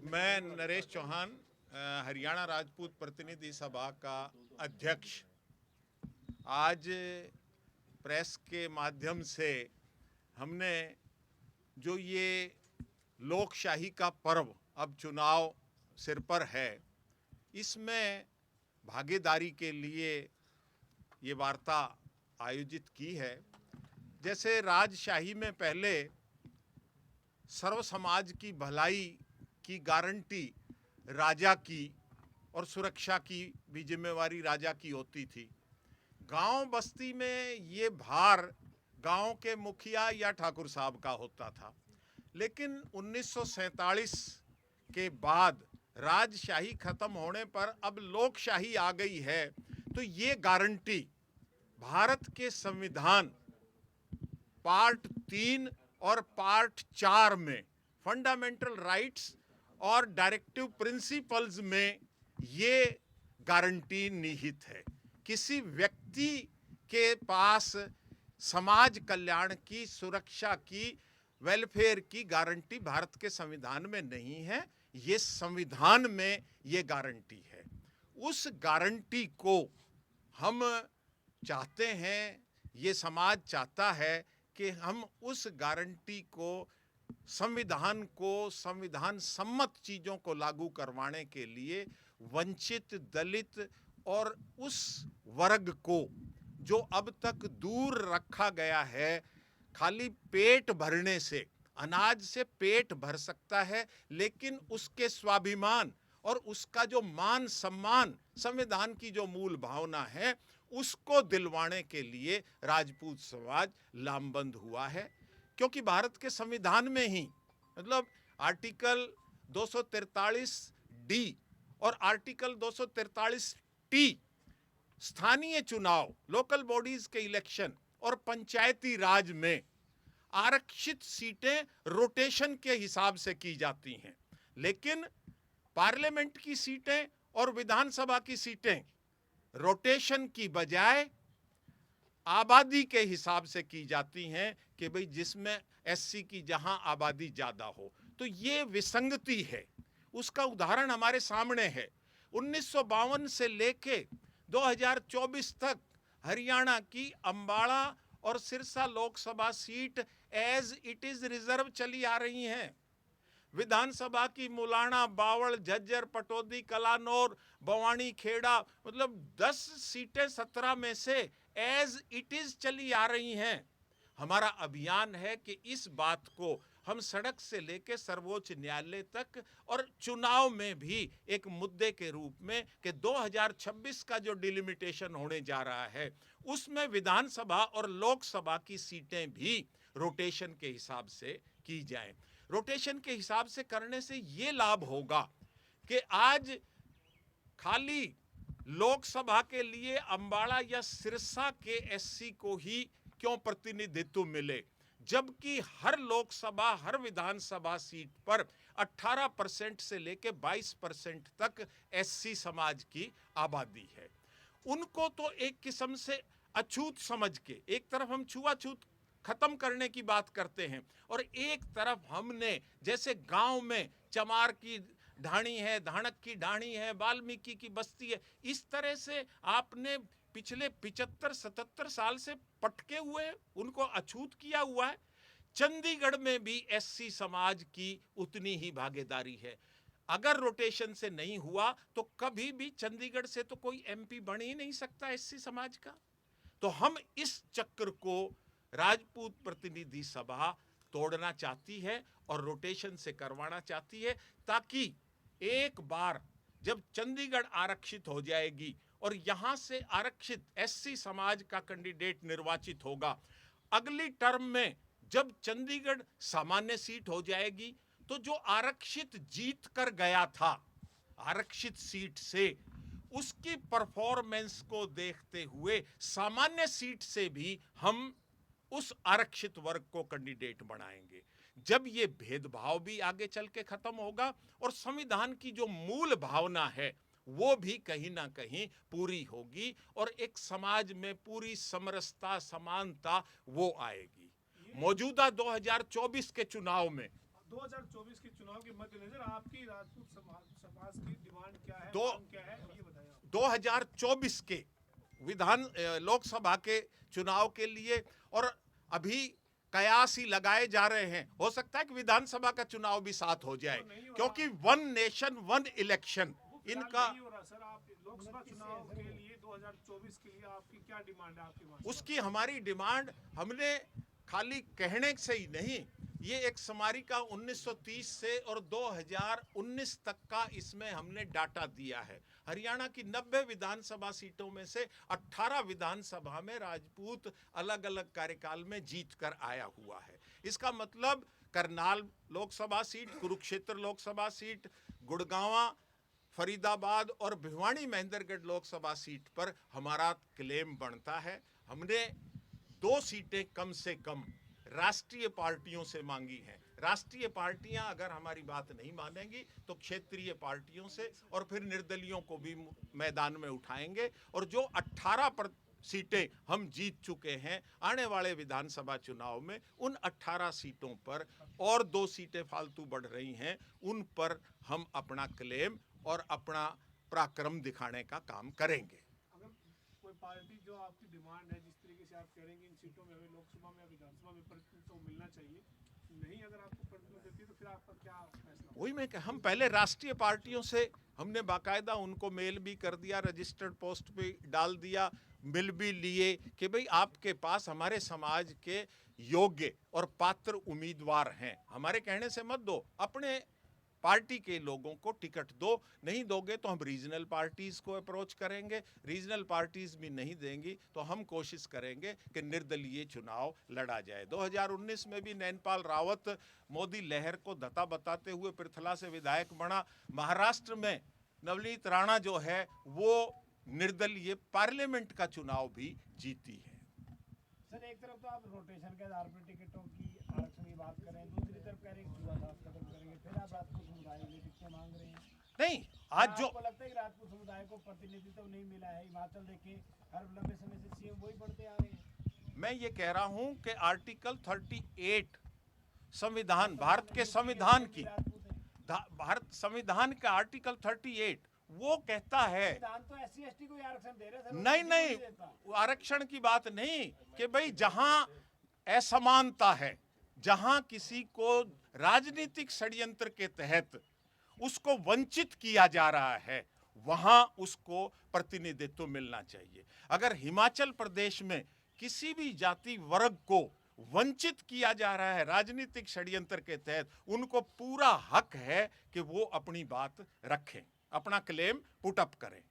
मैं नरेश चौहान, हरियाणा राजपूत प्रतिनिधि सभा का अध्यक्ष, आज प्रेस के माध्यम से हमने जो ये लोकशाही का पर्व अब चुनाव सिर पर है, इसमें भागीदारी के लिए ये वार्ता आयोजित की है। जैसे राजशाही में पहले सर्व समाज की भलाई की गारंटी राजा की और सुरक्षा की भी जिम्मेवारी राजा की होती थी। गांव बस्ती में ये भार गांव के मुखिया या ठाकुर साहब का होता था, लेकिन 1947 के बाद राजशाही खत्म होने पर अब लोकशाही आ गई है, तो ये गारंटी भारत के संविधान पार्ट 3 और पार्ट 4 में फंडामेंटल राइट्स और डायरेक्टिव प्रिंसिपल्स में ये गारंटी निहित है। किसी व्यक्ति के पास समाज कल्याण की, सुरक्षा की, वेलफेयर की गारंटी भारत के संविधान में नहीं है, ये संविधान में ये गारंटी है। उस गारंटी को हम चाहते हैं, ये समाज चाहता है कि हम उस गारंटी को, संविधान सम्मत चीज़ों को लागू करवाने के लिए वंचित, दलित और उस वर्ग को जो अब तक दूर रखा गया है, खाली पेट भरने से, अनाज से पेट भर सकता है, लेकिन उसके स्वाभिमान और उसका जो मान सम्मान, संविधान की जो मूल भावना है, उसको दिलवाने के लिए राजपूत समाज लामबंद हुआ है। क्योंकि भारत के संविधान में ही, मतलब आर्टिकल 243 डी और आर्टिकल 243 टी, स्थानीय चुनाव, लोकल बॉडीज के इलेक्शन और पंचायती राज में आरक्षित सीटें रोटेशन के हिसाब से की जाती हैं, लेकिन पार्लियामेंट की सीटें और विधानसभा की सीटें रोटेशन की बजाय आबादी के हिसाब से की जाती हैं कि भाई जिसमें एससी की जहां आबादी ज्यादा हो। तो ये विसंगति है, उसका उदाहरण हमारे सामने है। 1952 से लेके 2024 तक हरियाणा की अंबाला और Sirsa Lok Sabha seat as it is reserve चली आ रही हैं। विधानसभा की मुलाना, बावल, झज्जर, पटौदी, कलानौर, बवानी, खेड़ा, मतलब 10 सीटें 17 में से एज इट इज चली आ रही हैं। हमारा अभियान है कि इस बात को हम सड़क से लेकर सर्वोच्च न्यायालय तक और चुनाव में भी एक मुद्दे के रूप में कि 2026 का जो डिलिमिटेशन होने जा रहा है, उसमें विधानसभा और लोकसभा की सीटें भी रोटेशन के हिसाब से की जाएं। रोटेशन के हिसाब से करने से ये लाभ होगा कि आज खाली लोकसभा के लिए अंबाला या सिरसा के एससी को ही क्यों प्रतिनिधित्व मिले, जबकि हर लोकसभा, हर विधानसभा सीट पर 18% से लेकर 22% तक एससी समाज की आबादी है। उनको तो एक किस्म से अछूत समझ के, एक तरफ हम छुआछूत खत्म करने की बात करते हैं और एक तरफ हमने, जैसे गांव में चमार की ढाणी है, धानक की ढाणी है, वाल्मीकि की बस्ती है, इस तरह से आपने पिछले 75-77 साल से पटके हुए उनको अछूत किया हुआ है। चंडीगढ़ में भी एससी समाज की उतनी ही भागीदारी है। अगर रोटेशन से नहीं हुआ तो कभी भी चंडीगढ़ से तो कोई एमपी बन ही नहीं सकता एससी समाज का। तो हम इस चक्र को राजपूत प्रतिनिधि सभा तोड़ना चाहती है और रोटेशन से करवाना चाहती है, ताकि एक बार जब चंडीगढ़ आरक्षित हो जाएगी और यहां से आरक्षित एससी समाज का कैंडिडेट निर्वाचित होगा, अगली टर्म में जब चंडीगढ़ सामान्य सीट हो जाएगी, तो जो आरक्षित जीत कर गया था आरक्षित सीट से, उसकी परफॉर्मेंस को देखते हुए सामान्य सीट से भी हम उस आरक्षित वर्ग को कैंडिडेट बनाएंगे। जब ये भेदभाव भी आगे चल के खत्म होगा और संविधान की जो मूल भावना है वो भी कहीं ना कहीं पूरी होगी और एक समाज में पूरी समरसता, समानता वो आएगी। मौजूदा 2024 के चुनाव में 2024 के चुनाव के मद्देनजर आपकी राजपूत समाज की डिमांड क्या है, दो- मांग क्या है, ये बताएं आप। 2024 के लोकसभा के चुनाव के लिए और अभी कयास ही लगाए जा रहे हैं। हो सकता है कि विधानसभा का चुनाव भी साथ हो जाए, नहीं हो क्योंकि वन नेशन वन इलेक्शन फिलहाल इनका नहीं हो रहा सर। आप लोकसभा चुनाव के लिए 2024 के लिए आपकी क्या डिमांड है आपके पास? उसकी हमारी डिमांड हमने खाली कहने से ही नहीं, ये एक स्मारिका 1930 से और 2019 तक का इसमें हमने डाटा दिया है। हरियाणा की 90 विधानसभा सीटों में से 18 विधानसभा में राजपूत अलग अलग कार्यकाल में जीत कर आया हुआ है। इसका मतलब करनाल लोकसभा सीट, कुरुक्षेत्र लोकसभा सीट, गुड़गांव, फरीदाबाद और भिवानी महेंद्रगढ़ लोकसभा सीट पर हमारा क्लेम बनता है। हमने 2 सीटें कम से कम राष्ट्रीय पार्टियों से मांगी हैं। राष्ट्रीय पार्टियां अगर हमारी बात नहीं मानेंगी तो क्षेत्रीय पार्टियों से, और फिर निर्दलियों को भी मैदान में उठाएंगे। और जो 18 सीटें हम जीत चुके हैं आने वाले विधानसभा चुनाव में, उन 18 सीटों पर और 2 सीटें फालतू बढ़ रही हैं, उन पर हम अपना क्लेम और अपना पराक्रम दिखाने का काम करेंगे। अगर कोई पार्टी जो आपकी डिमांड है, जिस तरीके से आप कह रहे हैं कि इन सीटों में हमें लोकसभा में या विधानसभा में प्रतिनिधित्व मिलना चाहिए, नहीं अगर आपको प्रतिनिधित्व देती है तो फिर आपका क्या फैसला? वही मैं कह, हम पहले राष्ट्रीय पार्टियों से हमने बाकायदा उनको मेल भी कर दिया, रजिस्टर्ड पोस्ट भी डाल दिया, मिल भी लिए कि भाई आपके पास हमारे समाज के योग्य और पात्र उम्मीदवार हैं, हमारे कहने से मत दो, अपने पार्टी के लोगों को टिकट दो, नहीं दोगे तो हम रीजनल पार्टीज को अप्रोच करेंगे, रीजनल पार्टीज भी नहीं देंगी तो हम कोशिश करेंगे कि निर्दलीय चुनाव लड़ा जाए। 2019 में भी नैनपाल रावत मोदी लहर को धता बताते हुए पृथला से विधायक बना। महाराष्ट्र में नवनीत राणा जो है वो निर्दलीय पार्लियामेंट का चुनाव भी जीती है। सर, एक तरफ तो आप रोटेशन के आधार पर टिकटों की आरक्षण की बात करें, दूसरी तरफ कह रहे हैं जुआ साफ खत्म करेंगे, फिर आप राजपूत समुदाय के लिए टिकटें मांग रहे हैं। नहीं, आज जो आपको लगता है कि राजपूत समुदाय को प्रतिनिधित्व नहीं मिला है? हिमाचल देखें, हर लंबे समय से सीएम वही बढ़ते आ रहे हैं। मैं ये कह रहा हूं कि आर्टिकल 38 संविधान, भारत के संविधान की, भारत संविधान का आर्टिकल 38 वो कहता है, संविधान तो एससी एसटी को आरक्षण दे रहे हैं। नहीं नहीं, आरक्षण की बात नहीं, कि भाई जहां असमानता है, जहां किसी को राजनीतिक षड्यंत्र के तहत उसको वंचित किया जा रहा है, वहां उसको प्रतिनिधित्व मिलना चाहिए। अगर हिमाचल प्रदेश में किसी भी जाति वर्ग को वंचित किया जा रहा है राजनीतिक षड्यंत्र के तहत, उनको पूरा हक है कि वो अपनी बात रखें, अपना क्लेम पुट अप करें।